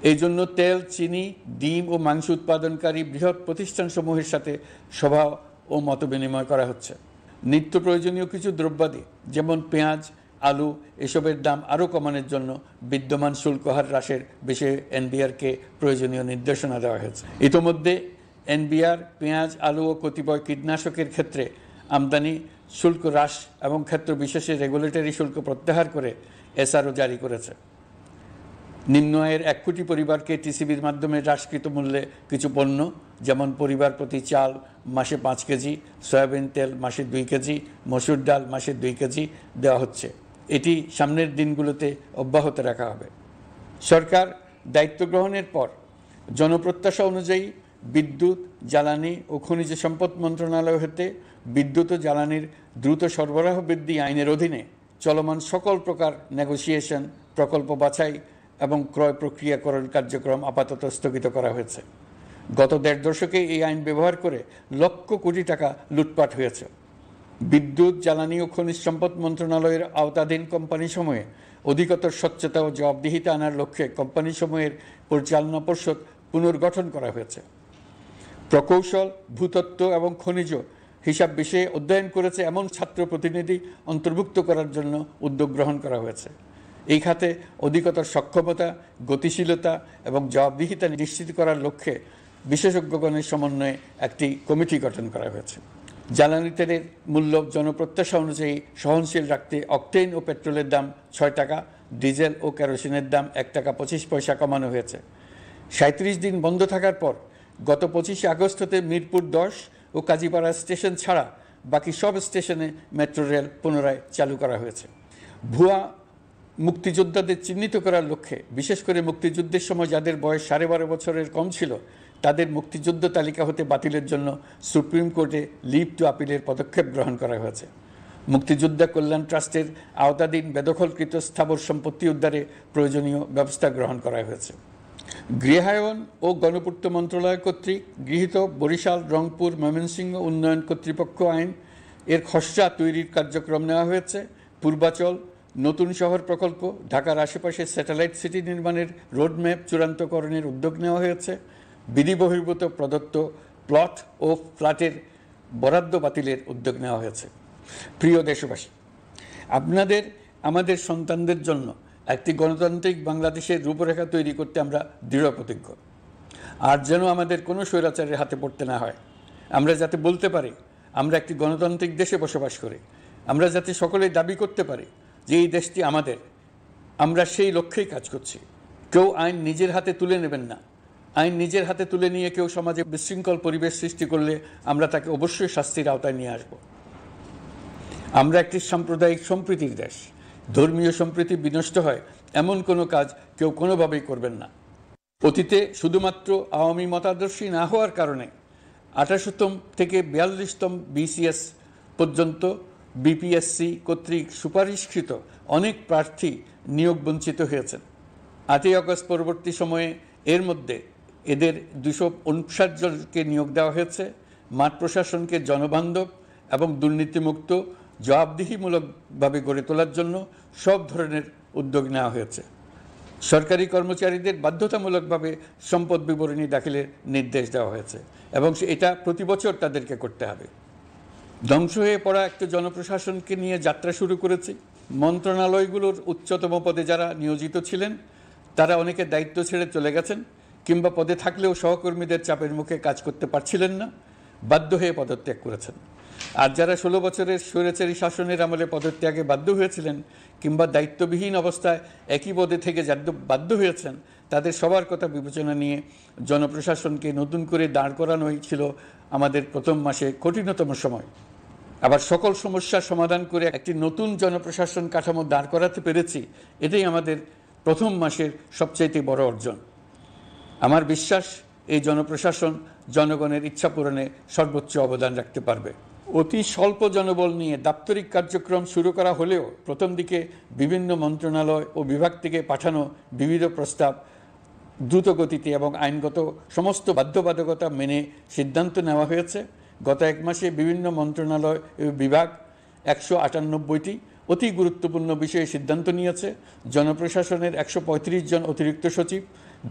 S1: এই জন্য তেল, চিনি, ডিম ও মাংস উৎপাদনকারী বৃহৎ প্রতিষ্ঠানসমূহের সাথে সভা ও মতবিনিময় করা হচ্ছে। নিত্য প্রয়োজনীয় কিছু দ্রব্যাদি যেমন পেঁয়াজ, আলু এসবের দাম আরও কমানোর জন্য বিদ্যমান শুল্ক হার হ্রাসের বিষয়ে এনবিআরকে প্রয়োজনীয় নির্দেশনা দেওয়া হয়েছে। ইতোমধ্যে এনবিআর পেঁয়াজ, আলু ও কতিপয় কীটনাশকের ক্ষেত্রে আমদানি শুল্ক হ্রাস এবং ক্ষেত্র বিশেষে রেগুলেটরি শুল্ক প্রত্যাহার করে এসআরও জারি করেছে। নিম্ন আয়ের 1 কোটি পরিবারকে টিসিবির মাধ্যমে হ্রাসকৃত মূল্যে কিছু পণ্য যেমন পরিবার প্রতি চাল মাসে 5 কেজি, সয়াবিন তেল মাসে 2 কেজি, মসুর ডাল মাসে 2 কেজি দেওয়া হচ্ছে। এটি সামনের দিনগুলোতে অব্যাহত রাখা হবে। সরকার দায়িত্ব গ্রহণের পর জনপ্রত্যাশা অনুযায়ী বিদ্যুৎ, জ্বালানি ও খনিজ সম্পদ মন্ত্রণালয় হতে বিদ্যুৎ ও জ্বালানির দ্রুত সরবরাহ বৃদ্ধি আইনের অধীনে চলমান সকল প্রকার নেগোসিয়েশন, প্রকল্প বাছাই এবং ক্রয় প্রক্রিয়াকরণ কার্যক্রম আপাতত স্থগিত করা হয়েছে। গত 1.5 দশকে এই আইন ব্যবহার করে লক্ষ কোটি টাকা লুটপাট হয়েছে। বিদ্যুৎ, জ্বালানি ও খনিজ সম্পদ মন্ত্রণালয়ের আওতাধীন কোম্পানিসমূহে অধিকতর স্বচ্ছতা ও জবাবদিহিতা আনার লক্ষ্যে কোম্পানিসমূহের পরিচালনা পর্ষদ পুনর্গঠন করা হয়েছে। প্রকৌশল, ভূতত্ত্ব এবং খনিজ হিসাব বিষয়ে অধ্যয়ন করেছে এমন ছাত্র প্রতিনিধি অন্তর্ভুক্ত করার জন্য উদ্যোগ গ্রহণ করা হয়েছে। এই খাতে অধিকতর সক্ষমতা, গতিশীলতা এবং জবাবদিহিতা নিশ্চিত করার লক্ষ্যে বিশেষজ্ঞগণের সমন্বয়ে একটি কমিটি গঠন করা হয়েছে। জ্বালানি তেলের মূল্য জনপ্রত্যাশা অনুযায়ী সহনশীল রাখতে অকটেন ও পেট্রোলের দাম 6 টাকা, ডিজেল ও কেরোসিনের দাম 1 টাকা 25 পয়সা কমানো হয়েছে। 37 দিন বন্ধ থাকার পর গত 25 আগস্ট হতে মিরপুর 10 ও কাজীপাড়া স্টেশন ছাড়া বাকি সব স্টেশনে মেট্রো রেল পুনরায় চালু করা হয়েছে। ভুয়া মুক্তিযোদ্ধাদের চিহ্নিত করার লক্ষ্যে বিশেষ করে মুক্তিযুদ্ধের সময় যাদের বয়স 12.5 বছরের কম ছিল তাদের মুক্তিযুদ্ধ তালিকা হতে বাতিলের জন্য সুপ্রিম কোর্টে লিভ টু আপিলের পদক্ষেপ গ্রহণ করা হয়েছে। মুক্তিযোদ্ধা কল্যাণ ট্রাস্টের আওতাধীন বেদখলকৃত স্থাবর সম্পত্তি উদ্ধারে প্রয়োজনীয় ব্যবস্থা গ্রহণ করা হয়েছে। গৃহায়ন ও গণপূর্ত মন্ত্রণালয় কর্তৃক গৃহীত বরিশাল, রংপুর, ময়মনসিংহ উন্নয়ন কর্তৃপক্ষ আইন এর খসড়া তৈরির কার্যক্রম নেওয়া হয়েছে। পূর্বাচল নতুন শহর প্রকল্প, ঢাকার আশেপাশে স্যাটেলাইট সিটি নির্মাণের রোডম্যাপ চূড়ান্তকরণের উদ্যোগ নেওয়া হয়েছে। বিধি বহির্ভূত প্রদত্ত প্লট ও ফ্ল্যাটের বরাদ্দ বাতিলের উদ্যোগ নেওয়া হয়েছে। প্রিয় দেশবাসী, আপনাদের আমাদের সন্তানদের জন্য একটি গণতান্ত্রিক বাংলাদেশের রূপরেখা তৈরি করতে আমরা দৃঢ় প্রতিজ্ঞ। আর যেন আমাদের কোনো স্বৈরাচারের হাতে পড়তে না হয়। আমরা যাতে বলতে পারি আমরা একটি গণতান্ত্রিক দেশে বসবাস করি, আমরা যাতে সকলেই দাবি করতে পারি যে এই দেশটি আমাদের, আমরা সেই লক্ষ্যেই কাজ করছি। কেউ আইন নিজের হাতে তুলে নেবেন না। আইন নিজের হাতে তুলে নিয়ে কেউ সমাজে বিশৃঙ্খল পরিবেশ সৃষ্টি করলে আমরা তাকে অবশ্যই শাস্তির আওতায় নিয়ে আসব। আমরা একটি সাম্প্রদায়িক সম্প্রীতির দেশ। ধর্মীয় সম্প্রীতি বিনষ্ট হয় এমন কোনো কাজ কেউ কোনোভাবেই করবেন না। অতীতে শুধুমাত্র আওয়ামী মতাদর্শী না হওয়ার কারণে 28তম থেকে 42তম BCS পর্যন্ত BPSC কর্তৃক সুপারিশকৃত অনেক প্রার্থী নিয়োগ বঞ্চিত হয়েছেন। 8ই আগস্ট পরবর্তী সময়ে এর মধ্যে এদের 259 জনকে নিয়োগ দেওয়া হয়েছে। মাঠ প্রশাসনকে জনবান্ধব এবং দুর্নীতিমুক্ত জবাবদিহিমূলকভাবে গড়ে তোলার জন্য সব ধরনের উদ্যোগ নেওয়া হয়েছে। সরকারি কর্মচারীদের বাধ্যতামূলকভাবে সম্পদ বিবরণী দাখিলের নির্দেশ দেওয়া হয়েছে এবং এটা প্রতি বছর তাদেরকে করতে হবে। ধ্বংস হয়ে পড়া একটা জনপ্রশাসনকে নিয়ে যাত্রা শুরু করেছি। মন্ত্রণালয়গুলোর উচ্চতম পদে যারা নিয়োজিত ছিলেন তারা অনেকে দায়িত্ব ছেড়ে চলে গেছেন, কিংবা পদে থাকলেও সহকর্মীদের চাপের মুখে কাজ করতে পারছিলেন না, বাধ্য হয়ে পদত্যাগ করেছেন। আর যারা 16 বছরের স্বৈরাচারী শাসনের আমলে পদত্যাগে বাধ্য হয়েছিলেন কিংবা দায়িত্ববিহীন অবস্থায় একই পদে থেকে বাধ্য হয়েছেন, তাদের সবার কথা বিবেচনা নিয়ে জনপ্রশাসনকে নতুন করে দাঁড় করানোই ছিল আমাদের প্রথম মাসে কঠিনতম সময়। আবার সকল সমস্যার সমাধান করে একটি নতুন জনপ্রশাসন কাঠামো দাঁড় করাতে পেরেছি, এটাই আমাদের প্রথম মাসের সবচাইতে বড় অর্জন। আমার বিশ্বাস এই জনপ্রশাসন জনগণের ইচ্ছা পূরণে সর্বোচ্চ অবদান রাখতে পারবে। অতি স্বল্প জনবল নিয়ে দাপ্তরিক কার্যক্রম শুরু করা হলেও প্রথম দিকে বিভিন্ন মন্ত্রণালয় ও বিভাগ থেকে পাঠানো বিবিধ প্রস্তাব দ্রুত গতিতে এবং আইনগত সমস্ত বাধ্যবাধকতা মেনে সিদ্ধান্ত নেওয়া হয়েছে। গত এক মাসে বিভিন্ন মন্ত্রণালয় ও বিভাগ 198টি অতি গুরুত্বপূর্ণ বিষয়ে সিদ্ধান্ত নিয়েছে। জনপ্রশাসনের 135 জন অতিরিক্ত সচিব,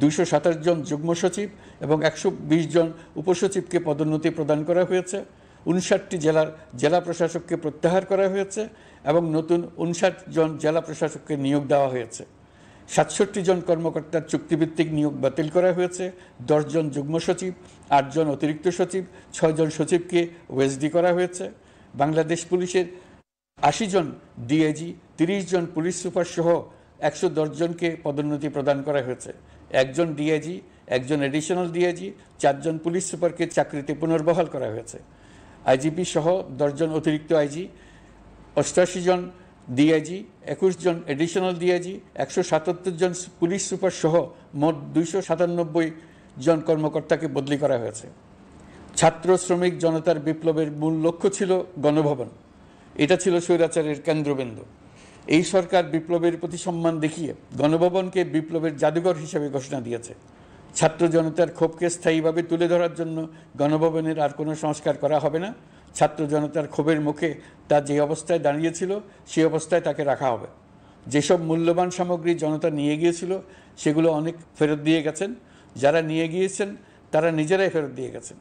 S1: 227 জন যুগ্ম সচিব এবং 120 জন উপসচিবকে পদোন্নতি প্রদান করা হয়েছে। 59টি জেলার জেলা প্রশাসককে প্রত্যাহার করা হয়েছে এবং নতুন 59 জন জেলা প্রশাসককে নিয়োগ দেওয়া হয়েছে। 67 জন কর্মকর্তার চুক্তিভিত্তিক নিয়োগ বাতিল করা হয়েছে। 10 জন যুগ্ম সচিব, 8 জন অতিরিক্ত সচিব, 6 জন সচিবকে ওএসডি করা হয়েছে। বাংলাদেশ পুলিশের 80 জন ডিআইজি, 30 জন পুলিশ সুপার সহ 110 জনকে পদোন্নতি প্রদান করা হয়েছে। 1 জন ডিআইজি, 1 জন এডিশনাল ডিআইজি, 4 জন পুলিশ সুপারকে চাকরিতে পুনর্বহাল করা হয়েছে। আইজিপি সহ 10 জন অতিরিক্ত আইজি, 88 জন ডিআইজি, 21 জন এডিশনাল ডিআইজি, 177 জন পুলিশ সুপার সহ মোট 297 জন কর্মকর্তাকে বদলি করা হয়েছে। ছাত্র শ্রমিক জনতার বিপ্লবের মূল লক্ষ্য ছিল গণভবন। এটা ছিল স্বৈরাচারের কেন্দ্রবিন্দু। এই সরকার বিপ্লবের প্রতি সম্মান দেখিয়ে গণভবনকে বিপ্লবের জাদুঘর হিসেবে ঘোষণা দিয়েছে। ছাত্র জনতার ক্ষোভকে স্থায়ীভাবে তুলে ধরার জন্য গণভবনের আর কোনো সংস্কার করা হবে না। ছাত্র জনতার ক্ষোভের মুখে তা যে অবস্থায় দাঁড়িয়েছিল সেই অবস্থায় তাকে রাখা হবে। যেসব মূল্যবান সামগ্রী জনতা নিয়ে গিয়েছিল সেগুলো অনেক ফেরত দিয়ে গেছেন। যারা নিয়ে গিয়েছেন তারা নিজেরাই ফেরত দিয়ে গেছেন।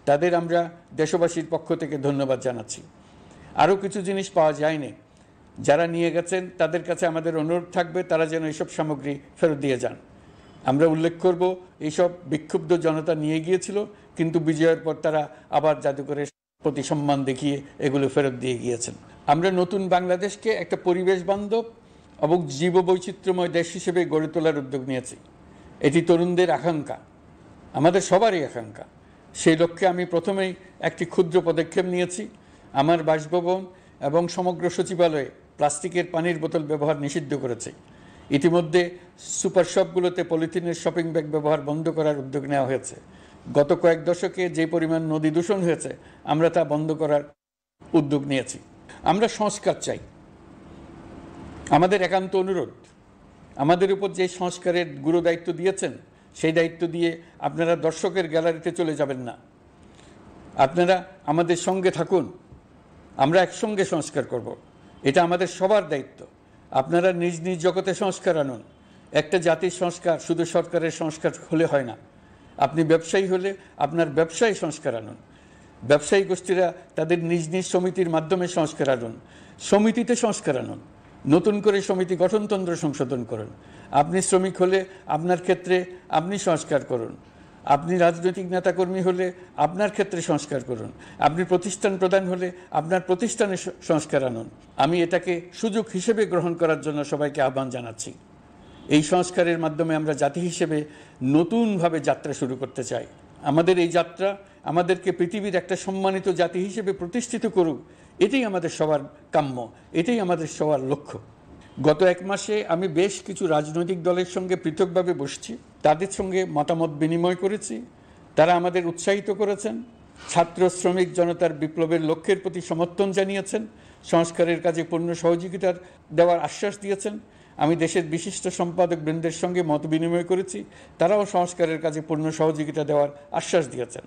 S1: তাদের আমরা দেশবাসীর পক্ষ থেকে ধন্যবাদ জানাচ্ছি। আরও কিছু জিনিস পাওয়া যায়নি। যারা নিয়ে গেছেন তাদের কাছে আমাদের অনুরোধ থাকবে তারা যেন এইসব সামগ্রী ফেরত দিয়ে যান। আমরা উল্লেখ করব এইসব বিক্ষুব্ধ জনতা নিয়ে গিয়েছিল, কিন্তু বিজয়ের পর তারা আবার জাদুঘরের প্রতি সম্মান দেখিয়ে এগুলো ফেরত দিয়ে গিয়েছেন। আমরা নতুন বাংলাদেশকে একটা পরিবেশ বান্ধব এবং জীববৈচিত্র্যময় দেশ হিসেবে গড়ে তোলার উদ্যোগ নিয়েছি। এটি তরুণদের আকাঙ্ক্ষা, আমাদের সবারই আকাঙ্ক্ষা। সেই লক্ষ্যে আমি প্রথমেই একটি ক্ষুদ্র পদক্ষেপ নিয়েছি। আমার বাসভবন এবং সমগ্র সচিবালয়ে প্লাস্টিকের পানির বোতল ব্যবহার নিষিদ্ধ করেছে। ইতিমধ্যে সুপার শপগুলোতে পলিথিনের শপিং ব্যাগ ব্যবহার বন্ধ করার উদ্যোগ নেওয়া হয়েছে। গত কয়েক দশকে যে পরিমাণ নদী দূষণ হয়েছে আমরা তা বন্ধ করার উদ্যোগ নিয়েছি। আমরা সংস্কার চাই। আমাদের একান্ত অনুরোধ, আমাদের উপর যে সংস্কারের গুরু দায়িত্ব দিয়েছেন সেই দায়িত্ব দিয়ে আপনারা দর্শকের গ্যালারিতে চলে যাবেন না। আপনারা আমাদের সঙ্গে থাকুন, আমরা একসঙ্গে সংস্কার করব। এটা আমাদের সবার দায়িত্ব। আপনারা নিজ নিজ জগতে সংস্কার আনুন। একটা জাতির সংস্কার শুধু সরকারের সংস্কার হলে হয় না। আপনি ব্যবসায়ী হলে আপনার ব্যবসায় সংস্কার আনুন। ব্যবসায়ী গোষ্ঠীরা তাদের নিজ নিজ সমিতির মাধ্যমে সংস্কার আনুন। সমিতিতে সংস্কার আনুন। নতুন করে সমিতি গঠনতন্ত্র সংশোধন করুন। আপনি শ্রমিক হলে আপনার ক্ষেত্রে আপনি সংস্কার করুন। আপনি রাজনৈতিক নেতাকর্মী হলে আপনার ক্ষেত্রে সংস্কার করুন। আপনি প্রতিষ্ঠান প্রধান হলে আপনার প্রতিষ্ঠানে সংস্কার আনুন। আমি এটাকে সুযোগ হিসেবে গ্রহণ করার জন্য সবাইকে আহ্বান জানাচ্ছি। এই সংস্কারের মাধ্যমে আমরা জাতি হিসেবে নতুনভাবে যাত্রা শুরু করতে চাই। আমাদের এই যাত্রা আমাদেরকে পৃথিবীর একটা সম্মানিত জাতি হিসেবে প্রতিষ্ঠিত করুক, এটাই আমাদের সবার কাম্য, এটাই আমাদের সবার লক্ষ্য। গত এক মাসে আমি বেশ কিছু রাজনৈতিক দলের সঙ্গে পৃথকভাবে বসছি, তাদের সঙ্গে মতামত বিনিময় করেছি। তারা আমাদের উৎসাহিত করেছেন, ছাত্র শ্রমিক জনতার বিপ্লবের লক্ষ্যের প্রতি সমর্থন জানিয়েছেন, সংস্কারের কাজে পূর্ণ সহযোগিতার দেওয়ার আশ্বাস দিয়েছেন। আমি দেশের বিশিষ্ট সম্পাদক বৃন্দের সঙ্গে মত বিনিময় করেছি, তারাও সংস্কারের কাজে পূর্ণ সহযোগিতা দেওয়ার আশ্বাস দিয়েছেন।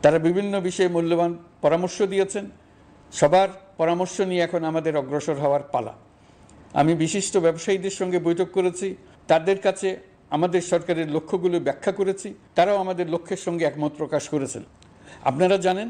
S1: তারা বিভিন্ন বিষয়ে মূল্যবান পরামর্শ দিয়েছেন। সবার পরামর্শ নিয়ে এখন আমাদের অগ্রসর হওয়ার পালা। আমি বিশিষ্ট ব্যবসায়ীদের সঙ্গে বৈঠক করেছি, তাদের কাছে আমাদের সরকারের লক্ষ্যগুলো ব্যাখ্যা করেছি, তারাও আমাদের লক্ষ্যের সঙ্গে একমত প্রকাশ করেছেন। আপনারা জানেন,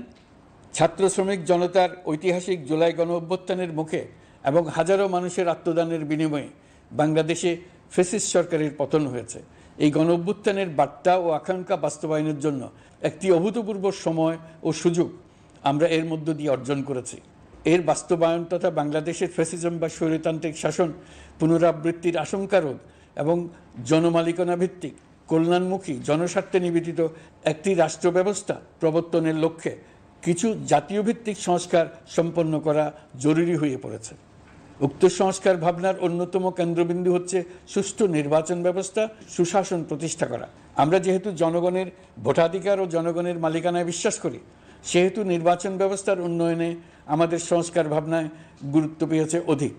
S1: ছাত্র শ্রমিক জনতার ঐতিহাসিক জুলাই গণ অভ্যুত্থানের মুখে এবং হাজারো মানুষের আত্মদানের বিনিময়ে বাংলাদেশে ফ্যাসিস্ট সরকারের পতন হয়েছে। এই গণ অভ্যুত্থানের বার্তা ও আকাঙ্ক্ষা বাস্তবায়নের জন্য একটি অভূতপূর্ব সময় ও সুযোগ আমরা এর মধ্য দিয়ে অর্জন করেছি। এর বাস্তবায়ন তথা বাংলাদেশের ফ্যাসিজম বা স্বৈরতান্ত্রিক শাসন পুনরাবৃত্তির আশঙ্কা রোধ এবং জনমালিকানা ভিত্তিক কল্যাণমুখী জনস্বার্থে নিবেদিত একটি রাষ্ট্র ব্যবস্থা প্রবর্তনের লক্ষ্যে কিছু জাতীয় ভিত্তিক সংস্কার সম্পন্ন করা জরুরি হয়ে পড়েছে। উক্ত সংস্কার ভাবনার অন্যতম কেন্দ্রবিন্দু হচ্ছে সুষ্ঠু নির্বাচন ব্যবস্থা, সুশাসন প্রতিষ্ঠা করা। আমরা যেহেতু জনগণের ভোটাধিকার ও জনগণের মালিকানায় বিশ্বাস করি, সেহেতু নির্বাচন ব্যবস্থার উন্নয়নে আমাদের সংস্কার ভাবনায় গুরুত্ব পেয়েছে অধিক।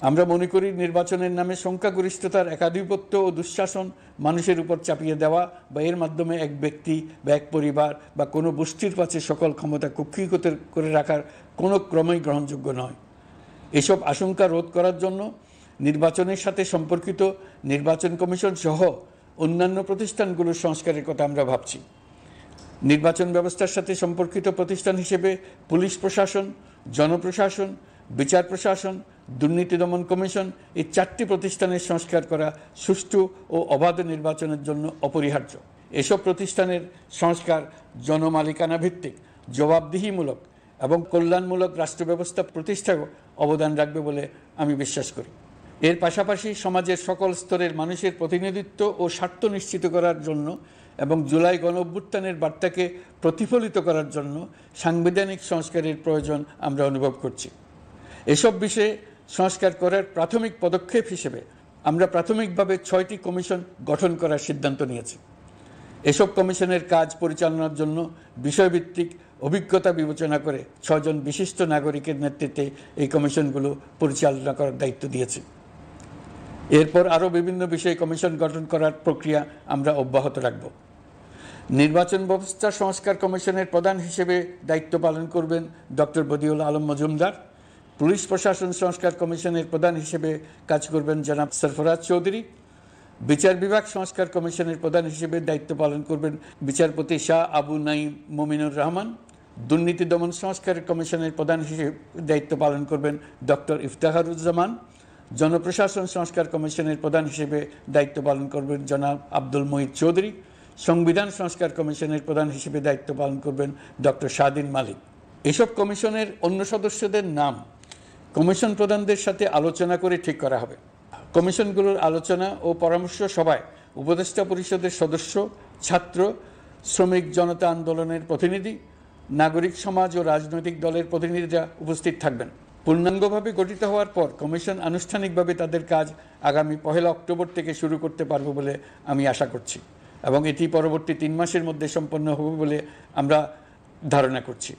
S1: আমরা মনে করি নির্বাচনের নামে সংখ্যাগরিষ্ঠতার একাধিপত্য ও দুঃশাসন মানুষের উপর চাপিয়ে দেওয়া বা এর মাধ্যমে এক ব্যক্তি বা এক পরিবার বা কোনো গোষ্ঠীর কাছে সকল ক্ষমতা কুক্ষিগত করে রাখার কোনো ক্রমেই গ্রহণযোগ্য নয়। এসব আশঙ্কা রোধ করার জন্য নির্বাচনের সাথে সম্পর্কিত নির্বাচন কমিশন সহ অন্যান্য প্রতিষ্ঠানগুলোর সংস্কারের কথা আমরা ভাবছি। নির্বাচন ব্যবস্থার সাথে সম্পর্কিত প্রতিষ্ঠান হিসেবে পুলিশ প্রশাসন, জনপ্রশাসন, বিচার প্রশাসন, দুর্নীতি দমন কমিশন এই 4টি প্রতিষ্ঠানের সংস্কার করা সুষ্ঠু ও অবাধ নির্বাচনের জন্য অপরিহার্য। এসব প্রতিষ্ঠানের সংস্কার জনমালিকানা ভিত্তিক, জবাবদিহিমূলক এবং কল্যাণমূলক রাষ্ট্র ব্যবস্থা প্রতিষ্ঠায় অবদান রাখবে বলে আমি বিশ্বাস করি। এর পাশাপাশি সমাজের সকল স্তরের মানুষের প্রতিনিধিত্ব ও স্বার্থ নিশ্চিত করার জন্য এবং জুলাই গণ অভ্যুত্থানের বার্তাকে প্রতিফলিত করার জন্য সাংবিধানিক সংস্কারের প্রয়োজন আমরা অনুভব করছি। এসব বিষয়ে সংস্কার করার প্রাথমিক পদক্ষেপ হিসেবে আমরা প্রাথমিকভাবে 6টি কমিশন গঠন করার সিদ্ধান্ত নিয়েছি। এসব কমিশনের কাজ পরিচালনার জন্য বিষয়ভিত্তিক অভিজ্ঞতা বিবেচনা করে 6 জন বিশিষ্ট নাগরিকের নেতৃত্বে এই কমিশনগুলো পরিচালনা করার দায়িত্ব দিয়েছি। এরপর আরও বিভিন্ন বিষয়ে কমিশন গঠন করার প্রক্রিয়া আমরা অব্যাহত রাখব। নির্বাচন ব্যবস্থা সংস্কার কমিশনের প্রধান হিসেবে দায়িত্ব পালন করবেন ডক্টর বদিউল আলম মজুমদার। পুলিশ প্রশাসন সংস্কার কমিশনের প্রধান হিসেবে কাজ করবেন জনাব সরফরাজ চৌধুরী। বিচার বিভাগ সংস্কার কমিশনের প্রধান হিসেবে দায়িত্ব পালন করবেন বিচারপতি শাহ আবু নাঈম মুমিনুর রহমান। দুর্নীতি দমন সংস্কার কমিশনের প্রধান হিসেবে দায়িত্ব পালন করবেন ডক্টর ইফতেখারুজ্জামান। জনপ্রশাসন সংস্কার কমিশনের প্রধান হিসেবে দায়িত্ব পালন করবেন জনাব আব্দুল মুহিত চৌধুরী। সংবিধান সংস্কার কমিশনের প্রধান হিসেবে দায়িত্ব পালন করবেন ডক্টর শাহদিন মালিক। এসব কমিশনের অন্য সদস্যদের নাম কমিশন প্রধানদের সাথে আলোচনা করে ঠিক করা হবে। কমিশনগুলোর আলোচনা ও পরামর্শ সভায় উপদেষ্টা পরিষদের সদস্য, ছাত্র, শ্রমিক জনতা আন্দোলনের প্রতিনিধি, নাগরিক সমাজ ও রাজনৈতিক দলের প্রতিনিধিরা উপস্থিত থাকবেন। পূর্ণাঙ্গভাবে গঠিত হওয়ার পর কমিশন আনুষ্ঠানিকভাবে তাদের কাজ আগামী 1 অক্টোবর থেকে শুরু করতে পারবে বলে আমি আশা করছি। এবং এটি পরবর্তী 3 মাসের মধ্যে সম্পন্ন হবে বলে আমরা ধারণা করছি।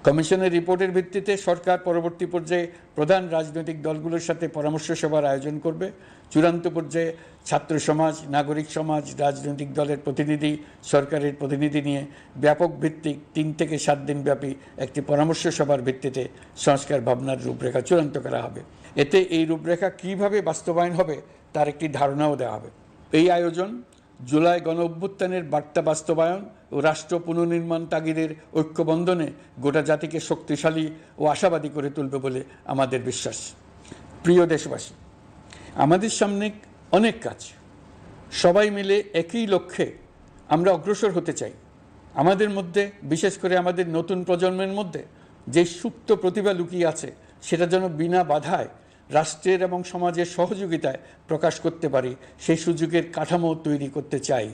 S1: কমিশনের রিপোর্টের ভিত্তিতে সরকার পরবর্তী পর্যায়ে প্রধান রাজনৈতিক দলগুলোর সাথে পরামর্শ সভার আয়োজন করবে। চূড়ান্ত পর্যায়ে ছাত্র সমাজ, নাগরিক সমাজ, রাজনৈতিক দলের প্রতিনিধি, সরকারের প্রতিনিধি নিয়ে ব্যাপক ভিত্তিক 3 থেকে 7 দিন ব্যাপী একটি পরামর্শ সভার ভিত্তিতে সংস্কার ভাবনার রূপরেখা চূড়ান্ত করা হবে। এতে এই রূপরেখা কীভাবে বাস্তবায়ন হবে তার একটি ধারণাও দেওয়া হবে। এই আয়োজন জুলাই গণ অভ্যুত্থানের বার্তা বাস্তবায়ন ও রাষ্ট্র পুনর্নির্মাণ তাগিদের ঐক্যবন্ধনে গোটা জাতিকে শক্তিশালী ও আশাবাদী করে তুলবে বলে আমাদের বিশ্বাস। প্রিয় দেশবাসী, আমাদের সামনে অনেক কাজ, সবাই মিলে একই লক্ষ্যে আমরা অগ্রসর হতে চাই। আমাদের মধ্যে, বিশেষ করে আমাদের নতুন প্রজন্মের মধ্যে যে সুপ্ত প্রতিভা লুকিয়ে আছে, সেটা যেন বিনা বাধায় রাষ্ট্রের এবং সমাজের সহযোগিতায় প্রকাশ করতে পারি, সেই সুযোগের কাঠামো তৈরি করতে চাই।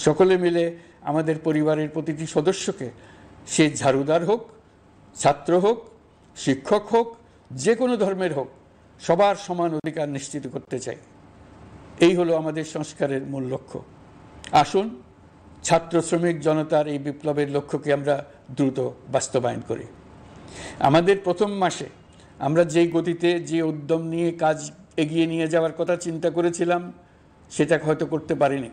S1: সকলে মিলে আমাদের পরিবারের প্রতিটি সদস্যকে, সে ঝাড়ুদার হোক, ছাত্র হোক, শিক্ষক হোক, যে কোনো ধর্মের হোক, সবার সমান অধিকার নিশ্চিত করতে চাই। এই হলো আমাদের সংস্কারের মূল লক্ষ্য। আসুন ছাত্র শ্রমিক জনতার এই বিপ্লবের লক্ষ্যকে আমরা দ্রুত বাস্তবায়ন করি। আমাদের প্রথম মাসে আমরা যেই গতিতে, যে উদ্যম নিয়ে কাজ এগিয়ে নিয়ে যাওয়ার কথা চিন্তা করেছিলাম, সেটা হয়তো করতে পারিনি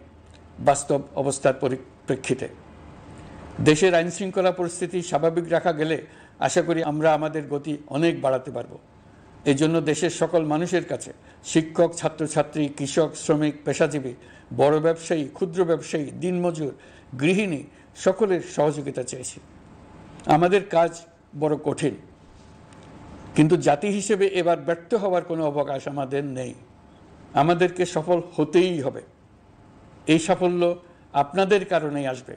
S1: বাস্তব অবস্থার পরিপ্রেক্ষিতে। দেশের আইনশৃঙ্খলা পরিস্থিতি স্বাভাবিক রাখা গেলে আশা করি আমরা আমাদের গতি অনেক বাড়াতে পারব। এই জন্য দেশের সকল মানুষের কাছে, শিক্ষক, ছাত্রছাত্রী, কৃষক, শ্রমিক, পেশাজীবী, বড় ব্যবসায়ী, ক্ষুদ্র ব্যবসায়ী, দিনমজুর, গৃহিণী, সকলের সহযোগিতা চাইছি। আমাদের কাজ বড় কঠিন, কিন্তু জাতি হিসেবে এবার ব্যর্থ হওয়ার কোনো অবকাশ আমাদের নেই। আমাদেরকে সফল হতেই হবে। এই সাফল্য আপনাদের কারণেই আসবে,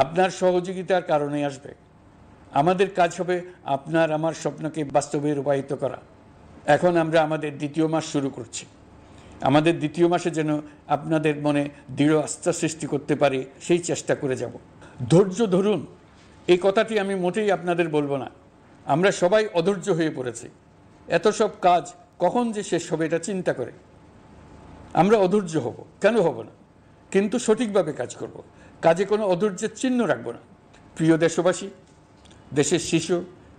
S1: আপনার সহযোগিতার কারণেই আসবে। আমাদের কাজ হবে আপনার আমার স্বপ্নকে বাস্তবে রূপায়িত করা। এখন আমরা আমাদের 2য় মাস শুরু করছি। আমাদের 2য় মাসে যেন আপনাদের মনে দৃঢ় আস্থা সৃষ্টি করতে পারি, সেই চেষ্টা করে যাব। ধৈর্য ধরুন, এই কথাটি আমি মোটেই আপনাদের বলবো না। আমরা সবাই অধৈর্য হয়ে পড়েছি। এত সব কাজ কখন যে শেষ হবে এটা চিন্তা করে আমরা অধৈর্য হব, কেন হব না? কিন্তু সঠিকভাবে কাজ করব, কাজে কোনো অধৈর্যের চিহ্ন রাখব না। প্রিয় দেশবাসী, দেশের শিশু,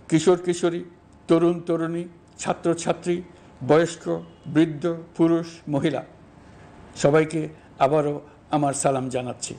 S1: কিশোর কিশোরী, তরুণ তরুণী, ছাত্রছাত্রী, বয়স্ক, বৃদ্ধ, পুরুষ, মহিলা, সবাইকে আবারও আমার সালাম জানাচ্ছি।